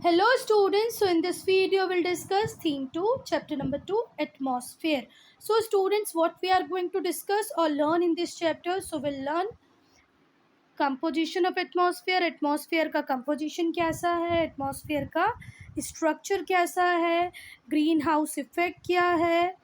Hello students, so in this video we'll discuss theme 2, chapter number 2, atmosphere. So students, what we are going to discuss or learn in this chapter, so we'll learn composition of atmosphere, atmosphere का composition कैसा है, atmosphere का structure कैसा है, greenhouse effect क्या है,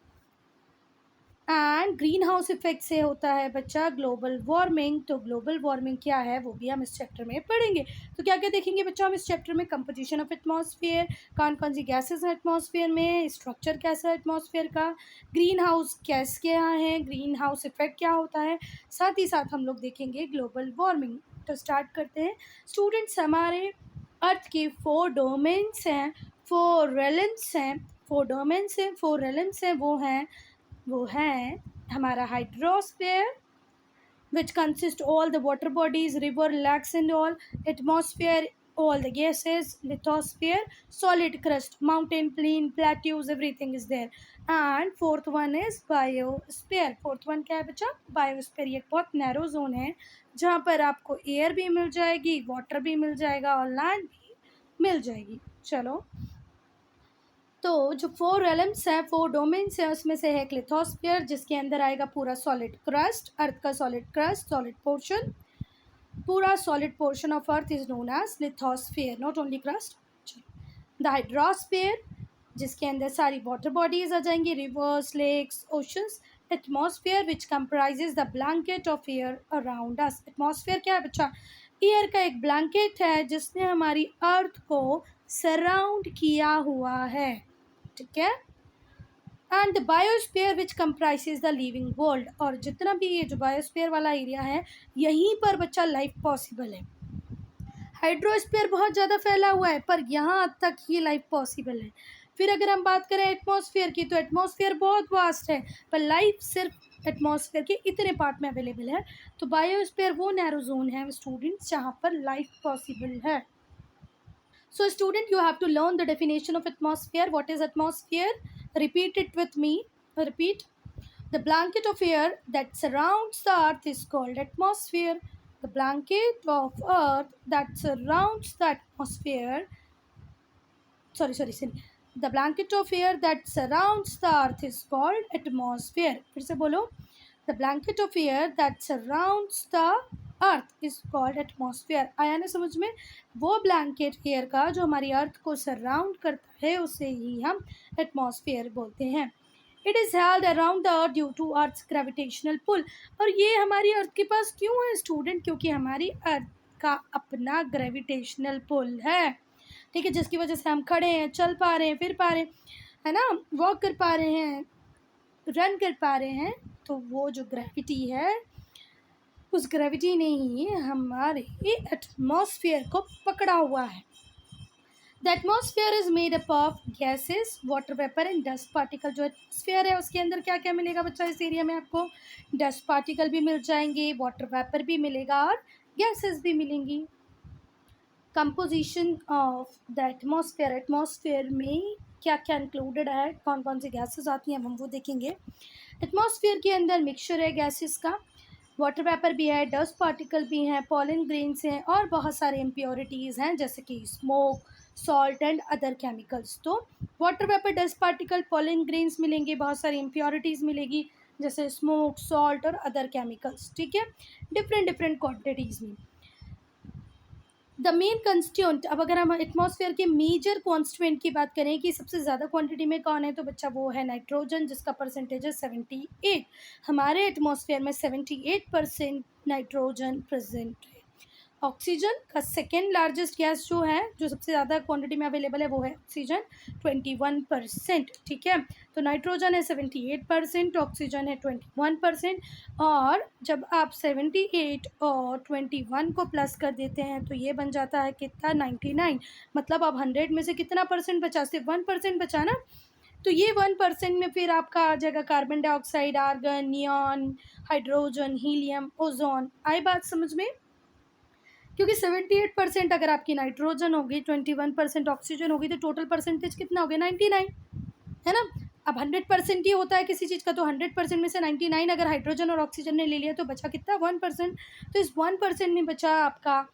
and green house effect से होता है बच्चा ग्लोबल वार्मिंग। तो ग्लोबल वार्मिंग क्या है वो भी हम इस चैप्टर में पढ़ेंगे। तो क्या क्या देखेंगे बच्चा हम इस चैप्टर में? कंपोजिशन ऑफ एटमॉस्फेयर, कौन कौन सी गैसेस हैं एटमॉस्फेयर में, स्ट्रक्चर कैसा है एटमॉस्फेयर का, ग्रीन हाउस गैस क्या है, ग्रीन हाउस इफेक्ट क्या होता है, साथ ही साथ हम लोग देखेंगे ग्लोबल वार्मिंग। तो स्टार्ट करते हैं स्टूडेंट्स। हमारे अर्थ के 4 डोमेन्स हैं, 4 रेलम्स हैं, 4 डोमेन्स हैं, 4 रेलम्स हैं। वो है हमारा hydrosphere which consist all the water bodies, river, lakes and all, atmosphere, all the gases, lithosphere, solid crust, mountain, plain, plateaus, everything is there. And fourth one is biosphere. fourth one क्या है बच्चा? Biosphere. ये बहुत narrow zone है जहाँ पर आपको air भी मिल जाएगी, वाटर भी मिल जाएगा और लैंड भी मिल जाएगी। चलो, तो जो 4 एलम्स हैं, 4 डोमेन्स हैं, उसमें से है एक लिथोस्फीयर जिसके अंदर आएगा पूरा सॉलिड क्रस्ट, अर्थ का सॉलिड क्रस्ट, सॉलिड पोर्शन। पूरा solid portion of earth is known as lithosphere, not only crust. The hydrosphere जिसके अंदर सारी वाटर बॉडीज आ जाएंगी, rivers, lakes, oceans. Atmosphere which comprises the blanket of air around us. Atmosphere क्या है बच्चा? Air का एक ब्लैंकेट है जिसने हमारी अर्थ को सराउंड किया हुआ है, ठीक है। And the biosphere which comprises the living world. और जितना भी ये जो बायोस्फीयर वाला एरिया है, यहीं पर बच्चा लाइफ पॉसिबल है। हाइड्रोस्फीयर बहुत ज़्यादा फैला हुआ है पर यहाँ तक ही लाइफ पॉसिबल है। फिर अगर हम बात करें एटमॉस्फेयर की, तो एटमॉस्फेयर बहुत वास्ट है पर लाइफ सिर्फ एटमॉस्फेयर के इतने पार्ट में अवेलेबल है। तो बायोस्फीयर वो नैरो जोन है स्टूडेंट्स जहाँ पर लाइफ पॉसिबल है। So student, you have to learn the definition of atmosphere. What is atmosphere? Repeat it with me. Repeat. The blanket of air that surrounds the earth is called atmosphere. The blanket of earth that surrounds the atmosphere. Sorry. The blanket of air that surrounds the earth is called atmosphere. फिर से बोलो. The blanket of air that surrounds the earth is called atmosphere. आया ना समझ में? वो blanket air का जो हमारी अर्थ को सराउंड करता है उसे ही हम एटमॉस्फेयर बोलते हैं। It is held around the earth due to earth's gravitational pull. और ये हमारी अर्थ के पास क्यों है स्टूडेंट? क्योंकि हमारी अर्थ का अपना ग्रेविटेशनल पुल है, ठीक है, जिसकी वजह से हम खड़े हैं, चल पा रहे हैं, फिर पा रहे हैं, है ना, वॉक कर पा रहे हैं, रन कर पा रहे हैं। तो वो जो ग्रेविटी है, उस ग्रेविटी ने ही हमारे एटमॉस्फेयर को पकड़ा हुआ है। The atmosphere is made up of gases, water vapour and dust particle. जो एटमॉस्फेयर है उसके अंदर क्या क्या मिलेगा बच्चा? इस एरिया में आपको डस्ट पार्टिकल भी मिल जाएंगे, वाटर वेपर भी मिलेगा और गैसेस भी मिलेंगी। Composition of the atmosphere, atmosphere में क्या क्या इंक्लूडेड है, कौन कौन सी गैसेस आती हैं, हम वो देखेंगे। एटमॉस्फेयर के अंदर मिक्सचर है गैसेस का, वाटर वेपर भी है, डस्ट पार्टिकल भी हैं, पॉलन ग्रेन्स हैं और बहुत सारे इम्प्योरिटीज़ हैं जैसे कि smoke, salt and other chemicals. तो water vapour, dust particle, pollen grains मिलेंगे, बहुत सारी इम्प्योरिटीज़ मिलेगी जैसे स्मोक, सॉल्ट और अदर केमिकल्स, ठीक है, डिफरेंट क्वान्टिटीज़ में। द मेन कंस्टिट्यूंट, अब अगर हम एटमॉस्फेयर के मेजर कॉन्स्टिट्यूंट की बात करें कि सबसे ज़्यादा क्वांटिटी में कौन है, तो बच्चा वो है नाइट्रोजन, जिसका परसेंटेज है 78। हमारे एटमॉस्फेयर में 78% नाइट्रोजन प्रेजेंट है। ऑक्सीजन का सेकेंड लार्जेस्ट गैस जो है, जो सबसे ज़्यादा क्वांटिटी में अवेलेबल है, वो है ऑक्सीजन, 21%, ठीक है। तो नाइट्रोजन है 78%, ऑक्सीजन है 21%। और जब आप 78 और 21 को प्लस कर देते हैं तो ये बन जाता है कितना? 99। मतलब अब 100 में से कितना परसेंट बचा? सिर्फ 1% बचा ना। तो ये 1% में फिर आपका आ जाएगा carbon dioxide, argon, neon, hydrogen, helium, ozone. आई बात समझ में? क्योंकि 78% अगर आपकी नाइट्रोजन होगी, 21% ऑक्सीजन होगी, तो टोटल परसेंटेज कितना हो गया? 99, है ना। अब 100% ही होता है किसी चीज़ का, तो 100% में से 99 अगर हाइड्रोजन और ऑक्सीजन ने ले लिया तो बचा कितना? 1%। तो इस 1% में बचा आपका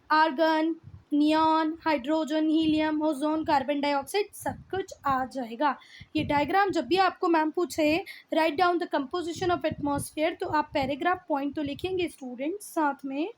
argon, neon, hydrogen, helium, ozone, carbon dioxide सब कुछ आ जाएगा। ये डायग्राम जब भी आपको मैम पूछे write down the composition of atmosphere, तो आप पैराग्राफ पॉइंट तो लिखेंगे स्टूडेंट्स, साथ में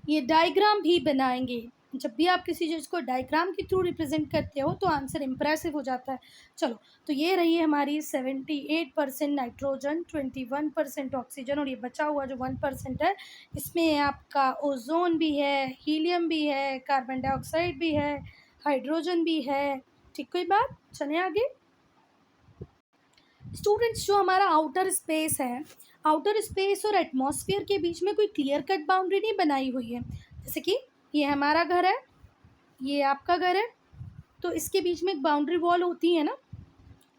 ये डायग्राम भी बनाएंगे। जब भी आप किसी चीज़ को डायग्राम के थ्रू रिप्रेजेंट करते हो तो आंसर इम्प्रेसिव हो जाता है। चलो, तो ये रही है हमारी 78% नाइट्रोजन, 21% ऑक्सीजन, और ये बचा हुआ जो 1% है इसमें आपका ओजोन भी है, हीलियम भी है, कार्बन डाइऑक्साइड भी है, हाइड्रोजन भी है। ठीक, कोई बात? चलें आगे। स्टूडेंट्स, जो हमारा आउटर स्पेस है, आउटर स्पेस और एटमॉस्फेयर के बीच में कोई क्लियर कट बाउंड्री नहीं बनाई हुई है। जैसे कि ये हमारा घर है, ये आपका घर है, तो इसके बीच में एक बाउंड्री वॉल होती है ना,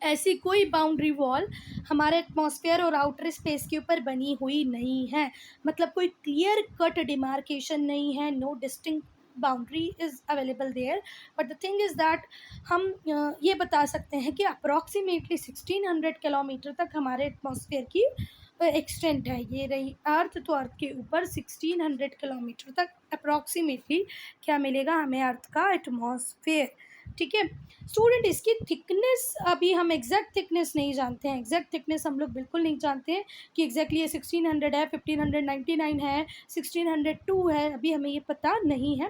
ऐसी कोई बाउंड्री वॉल हमारे एटमॉस्फेयर और आउटर स्पेस के ऊपर बनी हुई नहीं है। मतलब कोई क्लियर कट डिमार्केशन नहीं है, no distinct boundary is available there. But the thing is that हम ये बता सकते हैं कि अप्रॉक्सीमेटली 1600 किलोमीटर तक हमारे एटमॉस्फेयर की एक्सटेंट है। ये रही अर्थ, तो अर्थ के ऊपर 1600 किलोमीटर तक अप्रॉक्सीमेटली क्या मिलेगा हमें, अर्थ का एटमॉस्फेयर। ठीक है स्टूडेंट, इसकी थिकनेस अभी हम एग्जैक्ट थिकनेस नहीं जानते हैं। एग्जैक्ट थिकनेस हम लोग बिल्कुल नहीं जानते हैं कि एग्जैक्टली ये 1600 है, 1599 है, 1602 है, अभी हमें ये पता नहीं है।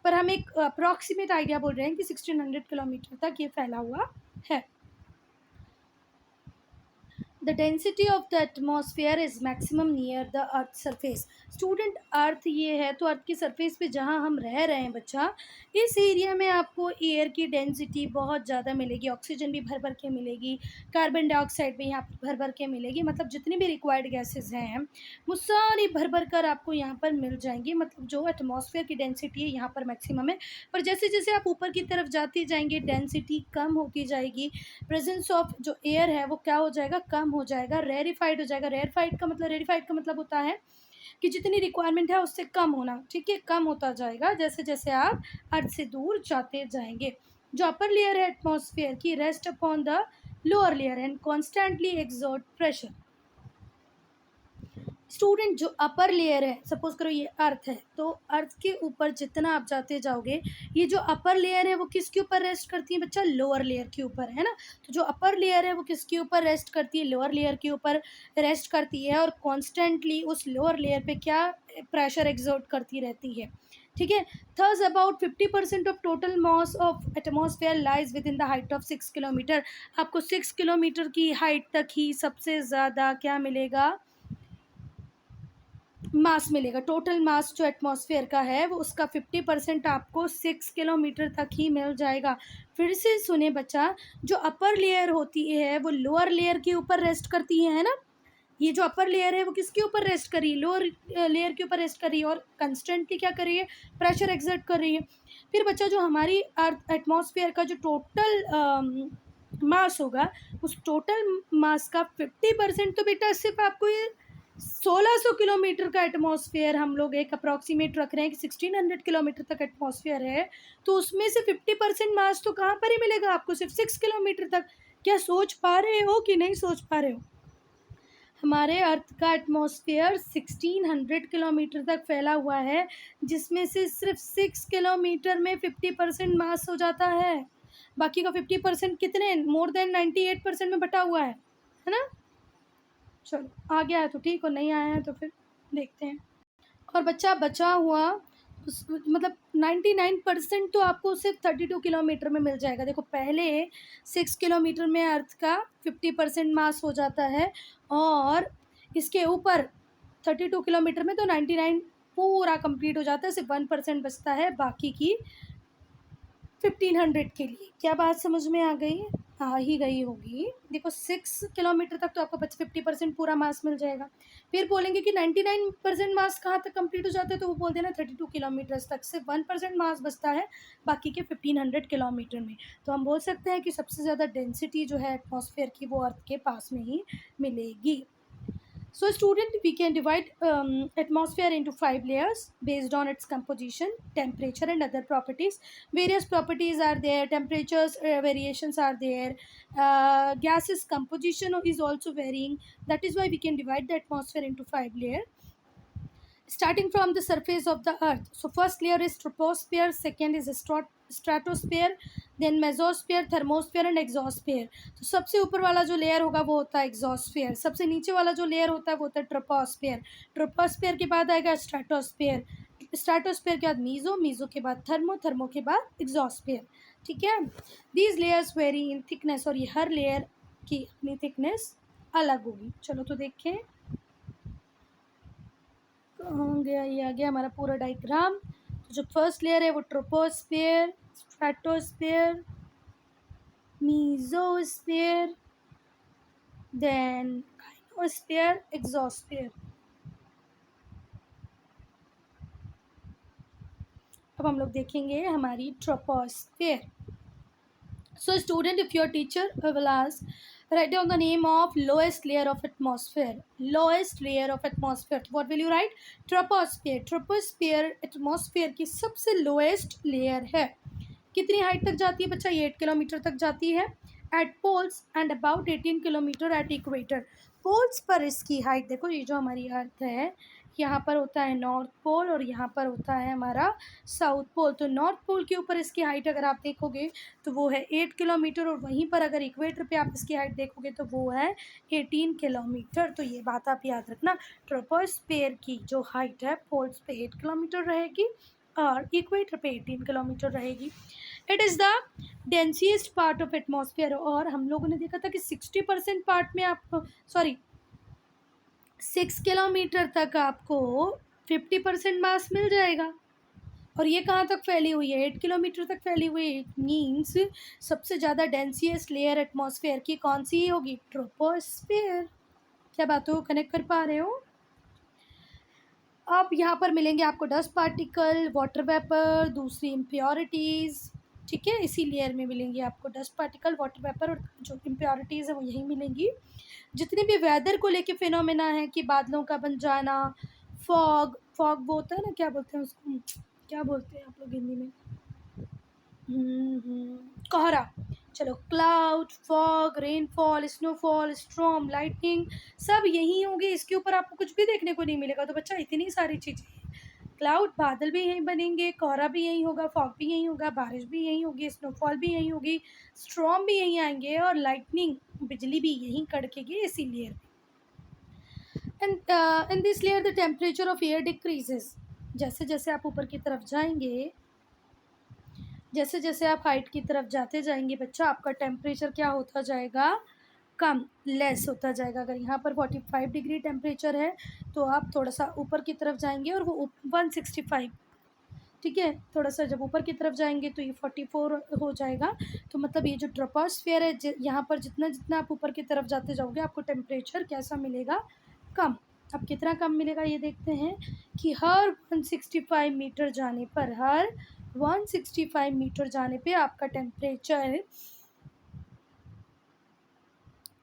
पर हम एक अप्रॉक्सीमेट आइडिया बोल रहे हैं कि 1600 किलोमीटर तक ये फैला हुआ है। The density of the atmosphere is maximum near the earth surface. Student, earth ये है तो अर्थ की सरफेस पे जहाँ हम रह रहे हैं बच्चा, इस एरिया में आपको एयर की डेंसिटी बहुत ज़्यादा मिलेगी, ऑक्सीजन भी भर भर के मिलेगी, कार्बन डाइऑक्साइड भी यहाँ पर भर भर के मिलेगी। मतलब जितनी भी रिक्वायर्ड गैसेज हैं वो सारी भर भर कर आपको यहाँ पर मिल जाएंगी। मतलब जो एटमॉस्फेयर की डेंसिटी है यहाँ पर मैक्सिमम है। पर जैसे जैसे आप ऊपर की तरफ जाते जाएंगे डेंसिटी कम होती जाएगी, प्रेजेंस ऑफ जो एयर है वो क्या हो जाएगा, कम हो जाएगा, रेरिफाइड हो जाएगा। रेरिफाइड का मतलब होता है कि जितनी रिक्वायरमेंट है उससे कम होना। ठीक है, कम होता जाएगा जैसे जैसे आप अर्थ से दूर जाते जाएंगे। जो अपर लेयर है एटमॉस्फेयर की, rest upon the lower layer and constantly exert pressure. Student, जो अपर लेयर है, सपोज करो ये अर्थ है, तो अर्थ के ऊपर जितना आप जाते जाओगे, ये जो अपर लेयर है वो किसके ऊपर रेस्ट करती है बच्चा, लोअर लेयर के ऊपर, है ना। तो जो अपर लेयर है वो किसके ऊपर रेस्ट करती है, लोअर लेयर के ऊपर रेस्ट करती है, और कॉन्स्टेंटली उस लोअर लेयर पे क्या प्रेशर एक्सर्ट करती रहती है। ठीक है, there's about 50% of total mass of atmosphere lies within the height of 6 kilometre. आपको 6 किलोमीटर की हाइट तक ही सबसे ज़्यादा क्या मिलेगा, मास मिलेगा। टोटल मास जो एटमॉस्फेयर का है वो उसका 50% आपको 6 किलोमीटर तक ही मिल जाएगा। फिर से सुने बच्चा, जो अपर लेयर होती है वो लोअर लेयर के ऊपर रेस्ट करती है ना। ये जो अपर लेयर है वो किसके ऊपर रेस्ट कर रही है, लोअर लेयर के ऊपर रेस्ट कर रही है, और कंस्टेंटली क्या कर रही है, प्रेशर एक्सर्ट कर रही है। फिर बच्चा, जो हमारी अर्थ एटमॉस्फेयर का जो टोटल मास होगा, उस टोटल मास का 50% तो बेटा सिर्फ आपको ये 1600 किलोमीटर का एटमॉस्फेयर हम लोग एक अप्रॉक्सीमेट रख रहे हैं कि 1600 किलोमीटर तक एटमॉस्फेयर है, तो उसमें से 50% मास तो कहाँ पर ही मिलेगा आपको, सिर्फ 6 किलोमीटर तक। क्या सोच पा रहे हो कि नहीं सोच पा रहे हो? हमारे अर्थ का एटमॉस्फेयर 1600 किलोमीटर तक फैला हुआ है, जिसमें से सिर्फ 6 किलोमीटर में 50% मास हो जाता है। बाकी का 50% कितने, मोर देन 98% में बटा हुआ है ना। चलो, आ गया है तो ठीक, और नहीं आया है तो फिर देखते हैं। और बच्चा बचा हुआ मतलब 99% तो आपको सिर्फ 32 किलोमीटर में मिल जाएगा। देखो, पहले 6 किलोमीटर में अर्थ का 50% मास हो जाता है, और इसके ऊपर 32 किलोमीटर में तो 99 पूरा कंप्लीट हो जाता है, सिर्फ 1% बचता है बाकी की 1500 के लिए। क्या बात समझ में आ गई? आ ही गई होगी। देखो, 6 किलोमीटर तक तो आपको 50% पूरा मास मिल जाएगा। फिर बोलेंगे कि 99% मास कहाँ तक कंप्लीट हो जाता है, तो वो बोल देना 32 किलोमीटर्स तक, सिर्फ 1% मास बचता है बाकी के 1500 किलोमीटर में। तो हम बोल सकते हैं कि सबसे ज़्यादा डेंसिटी जो है एटमॉस्फेयर की वो अर्थ के पास में ही मिलेगी। So student, we can divide atmosphere into 5 layers based on its composition, temperature and other properties. Various properties are there, temperatures variations are there, gases composition is also varying. That is why we can divide the atmosphere into 5 layers. starting from the surface of the earth. So first layer is troposphere, second is stratosphere, then mesosphere, thermosphere and exosphere. तो सबसे ऊपर वाला जो layer होगा वो होता है exosphere, सबसे नीचे वाला जो लेयर होता है वो होता है troposphere, troposphere के बाद आएगा stratosphere, stratosphere के बाद मीजो, मीजो के बाद थर्मो, थर्मो के बाद exosphere. ठीक है, these layers vary in thickness, और ये हर लेयर की अपनी थिकनेस अलग होगी. चलो तो देखें कहाँ गया, ये आ गया हमारा पूरा डायग्राम. तो जो फर्स्ट लेयर है वो troposphere, stratosphere, mesosphere, then ionosphere, exosphere. अब हम लोग देखेंगे हमारी troposphere. So student, if your teacher will ask, write down the name of lowest layer of atmosphere. Lowest layer of atmosphere. What will you write? Troposphere. Troposphere atmosphere की सबसे lowest layer है. कितनी height तक जाती है बच्चा? ये 8 kilometre तक जाती है. At poles and about 18 kilometre at equator. Poles पर इसकी हाइट देखो, ये जो हमारी अर्थ है यहाँ पर होता है नॉर्थ पोल और यहाँ पर होता है हमारा साउथ पोल. तो नॉर्थ पोल के ऊपर इसकी हाइट अगर आप देखोगे तो वो है 8 किलोमीटर, और वहीं पर अगर इक्वेटर पे आप इसकी हाइट देखोगे तो वो है 18 किलोमीटर. तो ये बात आप याद रखना, ट्रोपोस्फेयर की जो हाइट है पोल्स पे 8 किलोमीटर रहेगी और इक्वेटर पे 18 किलोमीटर रहेगी. It is the densest part of atmosphere. और हम लोगों ने देखा था कि 60% पार्ट में आपको 6 किलोमीटर तक आपको 50% मास मिल जाएगा. और ये कहाँ तक फैली हुई है? 8 किलोमीटर तक फैली हुई है. इट मीन्स सबसे ज़्यादा डेंसिएस्ट लेयर एटमॉस्फेयर की कौन सी होगी? ट्रोपोस्फेयर. क्या बातों को कनेक्ट कर पा रहे हो? अब यहाँ पर मिलेंगे आपको डस्ट पार्टिकल, वाटर वेपर, दूसरी इम्प्योरिटीज़. ठीक है, इसी लेयर में मिलेंगी आपको डस्ट पार्टिकल, वाटर वेपर, और जो इम्प्योरिटीज़ है वो यहीं मिलेंगी. जितने भी वेदर को लेके फिनोमेना है कि बादलों का बन जाना, फॉग, फॉग वो होता है ना, क्या बोलते हैं उसको, क्या बोलते हैं आप लोग हिंदी में? कोहरा. चलो, cloud, fog, rainfall, snowfall, storm, lightning, सब यही होंगे. इसके ऊपर आपको कुछ भी देखने को नहीं मिलेगा. तो बच्चा इतनी सारी चीज़ें, क्लाउड, बादल भी यहीं बनेंगे, कोहरा भी यहीं होगा, फॉग भी यहीं होगा, बारिश भी यहीं होगी, स्नोफॉल भी यहीं होगी, स्ट्रॉम भी यहीं आएंगे, और लाइटनिंग, बिजली भी यहीं कड़केगी इसी layer. And in this layer the temperature of air decreases. जैसे जैसे आप ऊपर की तरफ जाएंगे, जैसे जैसे आप हाइट की तरफ जाते जाएंगे बच्चा, आपका टेम्परेचर क्या होता जाएगा? कम, लेस होता जाएगा. अगर यहाँ पर 45 डिग्री टेम्परेचर है तो आप थोड़ा सा ऊपर की तरफ जाएंगे और वो 165. ठीक है, थोड़ा सा जब ऊपर की तरफ जाएंगे तो ये 44 हो जाएगा. तो मतलब ये जो ट्रोपोस्फेयर है, यहाँ पर जितना जितना आप ऊपर की तरफ जाते जाओगे आपको टेम्परेचर कैसा मिलेगा? कम. अब कितना कम मिलेगा ये देखते हैं कि हर 165 मीटर जाने पर, हर 165 मीटर जाने पे आपका टेम्परेचर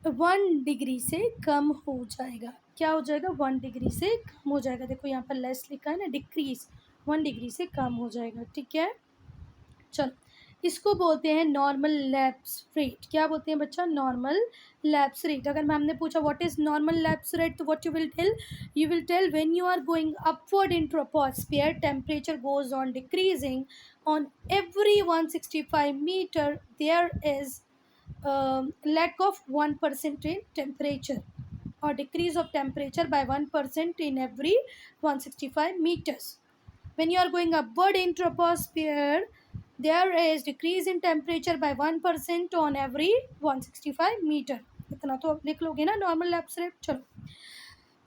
1 डिग्री से कम हो जाएगा. क्या हो जाएगा? 1 डिग्री से कम हो जाएगा. देखो यहाँ पर लेस लिखा है ना, डिक्रीज, 1 डिग्री से कम हो जाएगा. ठीक है, चलो, इसको बोलते हैं नॉर्मल लैप्स रेट. क्या बोलते हैं बच्चा? Normal lapse rate. अगर मैम ने पूछा what is normal lapse rate, तो what you will tell? You will tell when you are going upward in troposphere temperature goes on decreasing on every 165 metre there is lack of 1% in temperature, or decrease of temperature by 1% in every 165 meters. When you are going upward in troposphere, there is decrease in temperature by 1% on every 165 meter. इतना तो लिख लोगे ना normal lapse rate. चलो,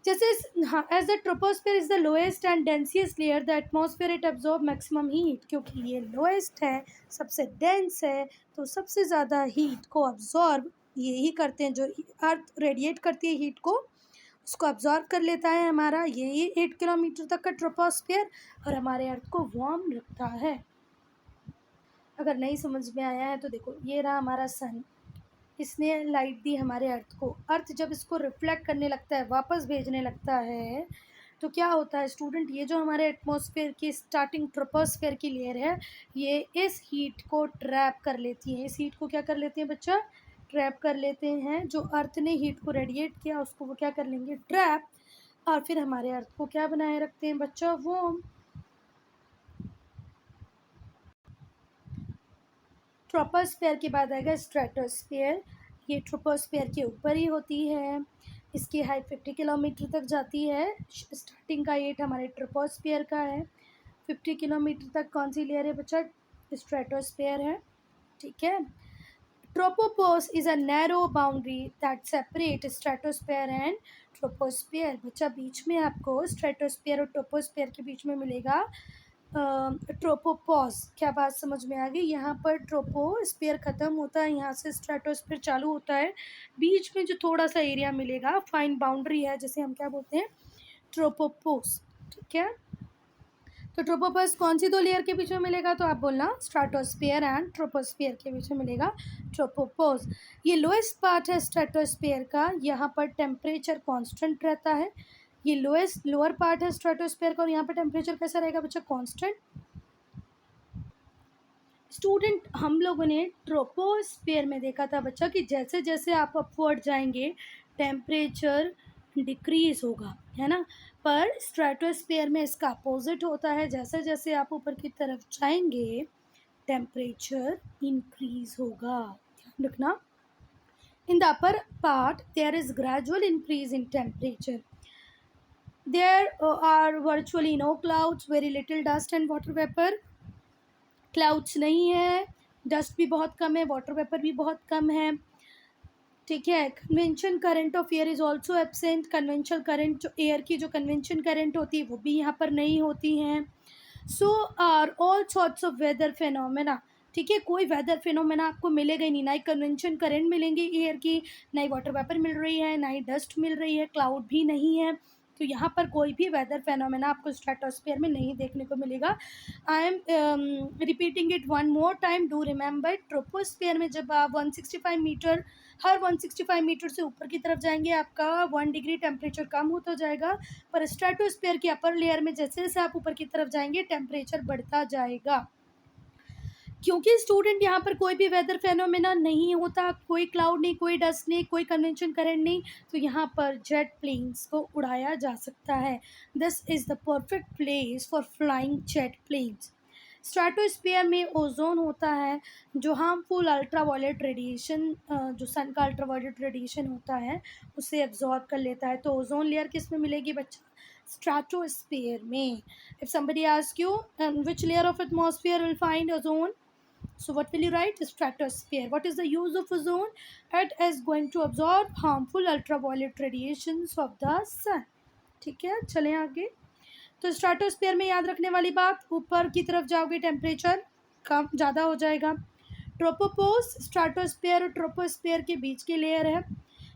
जैसे हाँ, as the troposphere is the lowest and densest layer, the atmosphere it absorb maximum heat. क्योंकि ये लोएस्ट है, सबसे डेंस है, तो सबसे ज़्यादा हीट को अब्जॉर्ब यही करते हैं. जो अर्थ रेडिएट करती है हीट को, उसको अब्जॉर्ब कर लेता है हमारा यही 8 किलोमीटर तक का ट्रोपोस्फेयर, और हमारे अर्थ को वार्म रखता है. अगर नहीं समझ में आया है तो देखो, ये रहा हमारा सन, इसने लाइट दी हमारे अर्थ को. अर्थ जब इसको रिफ्लेक्ट करने लगता है, वापस भेजने लगता है, तो क्या होता है स्टूडेंट? ये जो हमारे एटमॉस्फेयर की स्टार्टिंग ट्रोपोस्फेयर की लेयर है, ये इस हीट को ट्रैप कर लेती है. इस हीट को क्या कर लेते हैं बच्चा? ट्रैप कर लेते हैं. जो अर्थ ने हीट को रेडिएट किया उसको वो क्या कर लेंगे? ट्रैप. और फिर हमारे अर्थ को क्या बनाए रखते हैं बच्चा, वार्म। ट्रोपोस्फेयर के बाद आएगा स्ट्रेटोस्फेयर। ये ट्रोपोस्फेयर के ऊपर ही होती है। इसकी हाइट 50 किलोमीटर तक जाती है। स्टार्टिंग का एट हमारे ट्रोपोस्फेयर का है। 50 किलोमीटर तक कौन सी लेयर है बच्चा, स्ट्रेटोस्फेयर है। ठीक है। Tropopause is a narrow boundary that separate stratosphere and troposphere. बच्चा बीच में आपको स्ट्रेटोस्फेयर और ट्रोपोस्फेयर के बीच में मिलेगा ट्रोपोपॉज। क्या बात समझ में आ गई। यहाँ पर ट्रोपोस्फेयर ख़त्म होता है, यहाँ से स्ट्रेटोस्फेयर चालू होता है। बीच में जो थोड़ा सा एरिया मिलेगा, फाइन बाउंड्री है, जिसे हम क्या बोलते हैं, ट्रोपोपोज। ठीक है। तो ट्रोपोपॉज कौन सी दो लेयर के बीच में मिलेगा, तो आप बोलना स्ट्रेटोस्फेयर एंड ट्रोपोस्फेयर के बीच में मिलेगा ट्रोपोपॉज। ये लोएस्ट पार्ट है स्ट्रेटोस्फेयर का, यहाँ पर टेम्परेचर कांस्टेंट रहता है। ये लोअर पार्ट है स्ट्रेटोस्फेयर का, और यहाँ पर टेम्परेचर कैसा रहेगा बच्चा, कांस्टेंट। स्टूडेंट, हम लोगों ने ट्रोपोस्फेयर में देखा था बच्चा कि जैसे जैसे आप अपवर्ड जाएंगे टेम्परेचर डिक्रीज होगा, है ना। पर स्ट्रेटोस्फेयर में इसका अपोजिट होता है, जैसे जैसे आप ऊपर की तरफ जाएंगे टेम्परेचर इंक्रीज होगा। ध्यान रखना। In the upper part there is gradual increase in temperature. There are virtually no clouds, very little dust and water vapour. Clouds नहीं है, डस्ट भी बहुत कम है, वाटर वेपर भी बहुत कम है। ठीक है। Convention current of air is also absent. Conventional current, जो एयर की जो कन्वेंशन करंट होती है वो भी यहाँ पर नहीं होती हैं। So are all sorts of weather phenomena. ठीक है। कोई वेदर फेनोमेना आपको मिलेगा ही नहीं, ना ही कन्वेंशन करंट मिलेंगी एयर की, ना ही वाटर वेपर मिल रही है, ना ही डस्ट मिल रही है, क्लाउड भी नहीं है। तो यहाँ पर कोई भी वेदर फेनोमेना आपको स्ट्रेटोस्फेयर में नहीं देखने को मिलेगा। I am repeating it one more time, do remember. Troposphere में जब आप 165 मीटर, हर 165 मीटर से ऊपर की तरफ जाएंगे आपका 1 डिग्री टेम्परेचर कम होता जाएगा। पर स्ट्रेटोस्फेयर की अपर लेयर में जैसे जैसे आप ऊपर की तरफ जाएंगे टेम्परेचर बढ़ता जाएगा। क्योंकि स्टूडेंट यहाँ पर कोई भी वेदर फेनोमेना नहीं होता, कोई क्लाउड नहीं, कोई डस्ट नहीं, कोई कन्वेंशन करंट नहीं, तो यहाँ पर जेट प्लेन्स को उड़ाया जा सकता है। This is the perfect place for flying jet planes. Stratosphere में ओजोन होता है, जो हार्मफुल अल्ट्रावायलेट रेडिएशन, जो सन का अल्ट्रावायलेट रेडिएशन होता है उसे एब्जॉर्ब कर लेता है। तो ओजोन लेयर किस में मिलेगी बच्चा, स्ट्रेटोस्फीयर में। If somebody ask you which layer of atmosphere will find ozone, so what will you write, stratosphere. What is the use of ozone? It is going to absorb harmful ultraviolet radiations of the sun. ठीक है, चलें आगे। तो stratosphere में याद रखने वाली बात, ऊपर की तरफ जाओगे टेम्परेचर कम ज़्यादा हो जाएगा। ट्रोपोपोज स्ट्रेटोस्फीयर और ट्रोपोस्फीयर के बीच की लेयर है।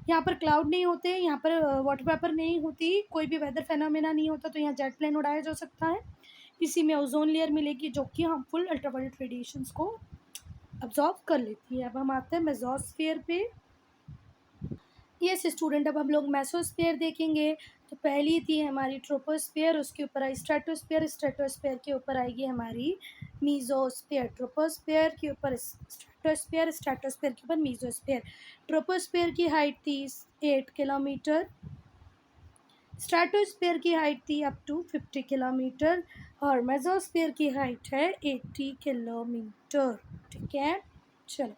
यहाँ पर क्लाउड नहीं होते, यहाँ पर वाटर वेपर नहीं होती, कोई भी वेदर फेनोमेना नहीं होता, तो यहाँ जेट प्लेन उड़ाया जा सकता है। इसी में ओजोन लेयर मिलेगी जो कि हार्मफुल अल्ट्रावायलेट रेडिएशंस को अब्जॉर्ब कर लेती है। अब हम आते हैं मेसोस्फीयर पे। यस स्टूडेंट, अब हम लोग मेसोस्फीयर देखेंगे। तो पहली थी हमारी ट्रोपोस्फीयर, उसके ऊपर आई स्ट्रेटोस्फीयर, स्ट्रेटोस्फीयर के ऊपर आएगी हमारी मीजोस्फीयर, ट्रोपोस्फीयर के ऊपर स्ट्रेटोस्फीयर, स्ट्रेटोस्फीयर के ऊपर मीजोस्फीयर। ट्रोपोस्फीयर की हाइट थी 8 किलोमीटर, स्ट्रेटोस्फीयर की हाइट थी अप टू 50 किलोमीटर, और मेसोस्फीयर की हाइट है 80 किलोमीटर। ठीक है, चलो।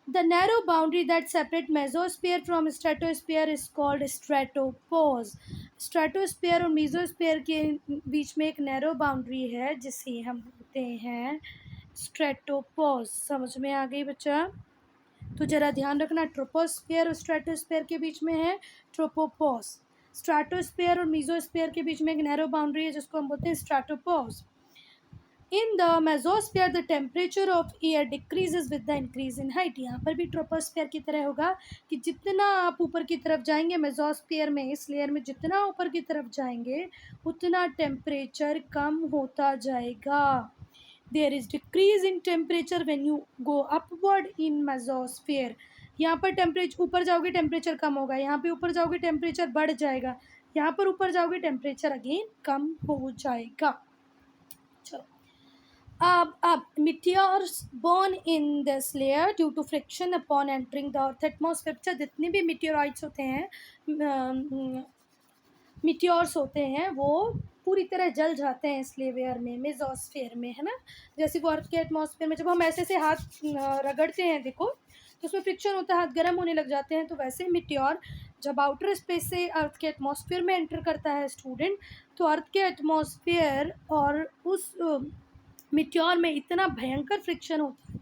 The narrow boundary that separates mesosphere from stratosphere is called stratopause. Stratosphere और मीजोस्फीयर के बीच में एक नैरो बाउंड्री है जिसे हम बोलते हैं स्ट्रेटोपॉज। समझ में आ गई बच्चा? तो जरा ध्यान रखना, ट्रोपोस्फीयर और स्ट्रेटोस्फीयर के बीच में है ट्रोपोपॉज। स्ट्रेटोस्फीयर और मीजोस्फीयर के बीच में एक नैरो बाउंड्री है जिसको हम बोलते हैं stratopause. In the mesosphere the temperature of air decreases with the increase in height. यहाँ पर भी ट्रोपोस्फीयर की तरह होगा कि जितना आप ऊपर की तरफ जाएंगे मेसोस्फीयर में, इस लेयर में जितना ऊपर की तरफ जाएंगे उतना टेम्परेचर कम होता जाएगा। There is decrease in temperature when you go upward in mesosphere. यहाँ पर टेम्परेचर ऊपर जाओगे टेम्परेचर कम होगा, यहाँ पे ऊपर जाओगे टेम्परेचर बढ़ जाएगा, यहाँ पर ऊपर जाओगे टेम्परेचर अगेन कम हो जाएगा। चलो, अब meteors born in this layer due to friction upon entering the earth atmosphere। अच्छा, जितने भी meteorites होते हैं, मीटियोर्स होते हैं, वो पूरी तरह जल जाते हैं इस लेयर में, मेसोस्फेयर में, है ना। जैसे वो अर्थ के एटमॉस्फेयर में जब हम ऐसे से हाथ रगड़ते हैं, देखो, तो उसमें फ्रिक्शन होता है, हाथ गर्म होने लग जाते हैं। तो वैसे मीटियोर जब आउटर स्पेस से अर्थ के एटमॉस्फेयर में एंटर करता है स्टूडेंट, तो अर्थ के एटमॉस्फेयर और उस मीटियोर में इतना भयंकर फ्रिक्शन होता है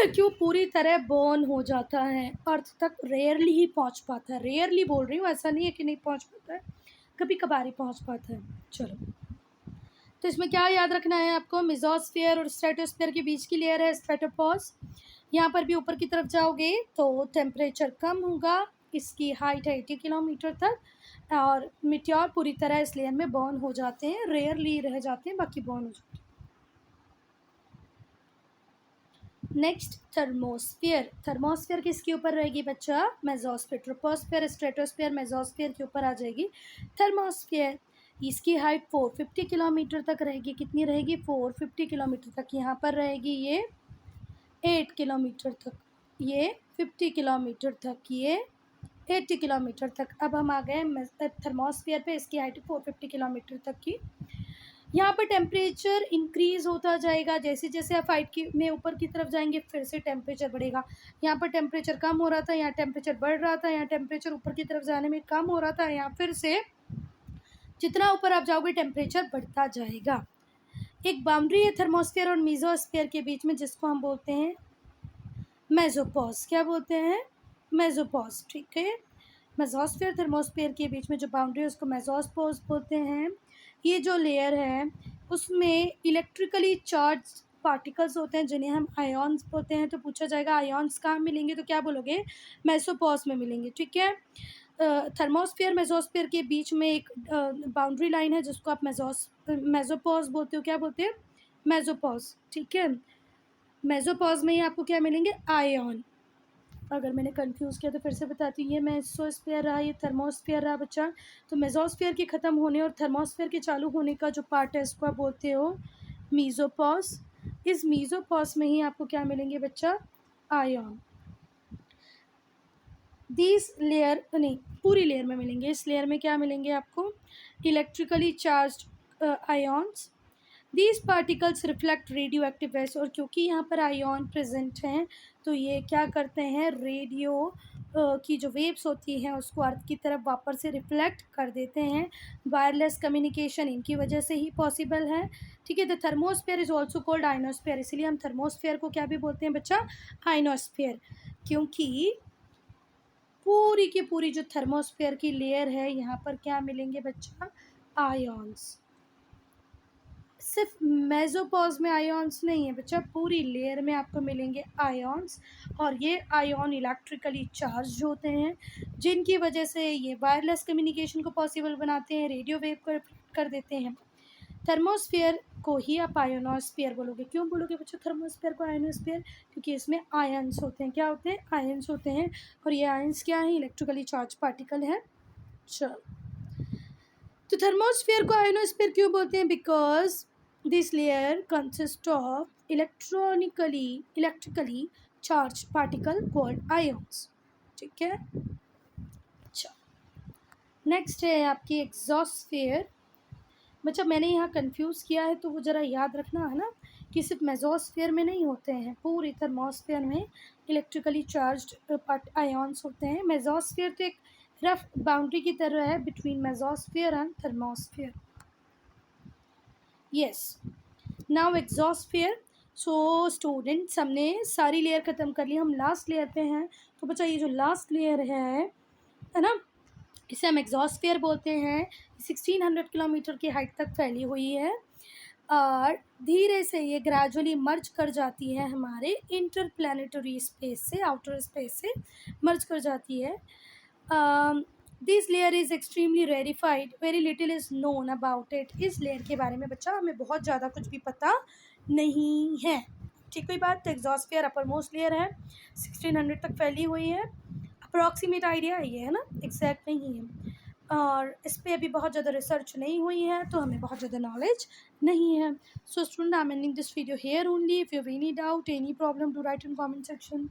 कि वो पूरी तरह बर्न हो जाता है, अर्थ तक रेयरली ही पहुंच पाता है। रेयरली बोल रही हूँ, ऐसा नहीं है कि नहीं पहुंच पाता है, कभी कभार ही पहुंच पाता है। चलो, तो इसमें क्या याद रखना है आपको, मेसोस्फीयर और स्ट्रेटोस्फीयर के बीच की लेयर है स्ट्रेटोपॉज। यहाँ पर भी ऊपर की तरफ जाओगे तो टेम्परेचर कम होगा, इसकी हाइट है 80 किलोमीटर तक, और मिट्योर पूरी तरह इस लेयर में बर्न हो जाते हैं, रेयरली रह जाते हैं, बाकी बर्न हो जाते हैं। Next thermosphere. थर्मोस्फीयर किसके ऊपर रहेगी बच्चा, मेसोस्फीयर। ट्रोपोस्फीयर, स्ट्रेटोस्फीयर, मेसोस्फीयर के ऊपर आ जाएगी थर्मोस्फीयर। इसकी हाइट 450 किलोमीटर तक रहेगी। कितनी रहेगी, 450 किलोमीटर तक। यहाँ पर रहेगी ये 8 किलोमीटर तक, ये 50 किलोमीटर तक, ये 80 किलोमीटर तक। अब हम आ गए थर्मोस्फीयर पे, इसकी हाइट 450 किलोमीटर तक की। यहाँ पर टेम्परेचर इंक्रीज़ होता जाएगा, जैसे जैसे आप हाइट की में ऊपर की तरफ जाएंगे फिर से टेम्परेचर बढ़ेगा। यहाँ पर टेम्परेचर कम हो रहा था, यहाँ टेम्परेचर बढ़ रहा था, यहाँ टेम्परेचर ऊपर की तरफ जाने में कम हो रहा था, यहाँ फिर से जितना ऊपर आप जाओगे टेम्परेचर बढ़ता जाएगा। एक बाउंड्री है थर्मोस्फीयर और मेसोस्फीयर के बीच में, जिसको हम बोलते हैं मेसोपॉज। क्या बोलते हैं, मेसोपॉज, ठीक है। मेसोस्फीयर थर्मोस्फीयर के बीच में जो बाउंड्री है उसको मेसोस्पोज बोलते हैं। ये जो लेयर है उसमें इलेक्ट्रिकली चार्ज पार्टिकल्स होते हैं जिन्हें हम आयॉन्स बोलते हैं। तो पूछा जाएगा आयॉन्स कहाँ मिलेंगे, तो क्या बोलोगे, मेसोपॉज में मिलेंगे, ठीक है। थर्मोस्फीयर मेसोस्फीयर के बीच में एक बाउंड्री लाइन है जिसको आप मेसोपॉज बोलते हो। क्या बोलते हैं, मेसोपॉज, ठीक है। मेसोपॉज में ही आपको क्या मिलेंगे, आयॉन। अगर मैंने कंफ्यूज किया तो फिर से बताती हूँ, ये मेसोस्फीयर रहा, ये थर्मोस्फीयर रहा बच्चा। तो मेसोस्फीयर के ख़त्म होने और थर्मोस्फीयर के चालू होने का जो पार्ट है इसको आप बोलते हो मीजोपॉज। इस मीजोपॉज में ही आपको क्या मिलेंगे बच्चा, आयॉन। दिस लेयर नहीं, पूरी लेयर में मिलेंगे। इस लेयर में क्या मिलेंगे आपको, electrically charged ions. These particles reflect radio active waves. और क्योंकि यहाँ पर आयॉन प्रेजेंट हैं तो ये क्या करते हैं, रेडियो की जो वेव्स होती हैं उसको अर्थ की तरफ वापस से रिफ्लेक्ट कर देते हैं। वायरलेस कम्युनिकेशन इनकी वजह से ही पॉसिबल है, ठीक है। The thermosphere is also cold ionosphere. इसलिए हम थर्मोस्फेयर को क्या भी बोलते हैं बच्चा, आइनोस्फेयर, क्योंकि पूरी की पूरी जो थर्मोस्फेयर की लेयर है यहाँ पर क्या मिलेंगे बच्चा, आयॉन्स। सिर्फ मेसोपॉज में आयॉन्स नहीं है बच्चा, पूरी लेयर में आपको मिलेंगे आयॉन्स। और ये आयॉन इलेक्ट्रिकली चार्ज होते हैं, जिनकी वजह से ये वायरलेस कम्युनिकेशन को पॉसिबल बनाते हैं, रेडियो वेव को रिफ्लेक्ट कर देते हैं। थर्मोस्फेयर को ही आप आयोनोस्फेयर बोलोगे। क्यों बोलोगे बच्चों थर्मोस्फेयर को आयोनोस्फेयर, क्योंकि इसमें आयंस होते हैं। क्या होते हैं, आयंस होते हैं। और ये आयंस क्या है, इलेक्ट्रिकली चार्ज पार्टिकल है। चलो, तो थर्मोस्फेयर को आयोनोस्फेयर क्यों बोलते हैं, because this layer consist of electrically charge particle called ions, ठीक है। अच्छा, नेक्स्ट है आपकी एग्जॉस्फेयर। बच्चा मैंने यहाँ कंफ्यूज किया है तो वो ज़रा याद रखना है ना, कि सिर्फ मेसोस्फेयर में नहीं होते हैं, पूरी थर्मोस्फेयर में इलेक्ट्रिकली चार्ज्ड आयॉन्स होते हैं। मेसोस्फेयर तो एक रफ बाउंड्री की तरह है between mesosphere and thermosphere. Yes, now exosphere. So students, हमने सारी लेयर ख़त्म कर ली, हम लास्ट लेयर पे हैं। तो बच्चा ये जो लास्ट लेयर है ना, इसे हम एग्जॉस्फेयर बोलते हैं। 1600 किलोमीटर की हाइट तक फैली हुई है और धीरे से ये ग्रेजुअली मर्ज कर जाती है हमारे इंटरप्लैनेटरी स्पेस से, आउटर स्पेस से मर्ज कर जाती है। This layer is extremely rarefied, very little is known about it. इस लेयर के बारे में बच्चा हमें बहुत ज़्यादा कुछ भी पता नहीं है, ठीक कोई बात। तो एग्जॉस्फेयर अपर मोस्ट लेयर है, 1600 तक फैली हुई है। अप्रॉक्सीमेट आइडिया ये है ना, एग्जैक्ट नहीं है। और इस पे अभी बहुत ज़्यादा रिसर्च नहीं हुई है, तो हमें बहुत ज़्यादा नॉलेज नहीं है. So student, I am ending this video here only. If you have any doubt, any problem, do write in comment section.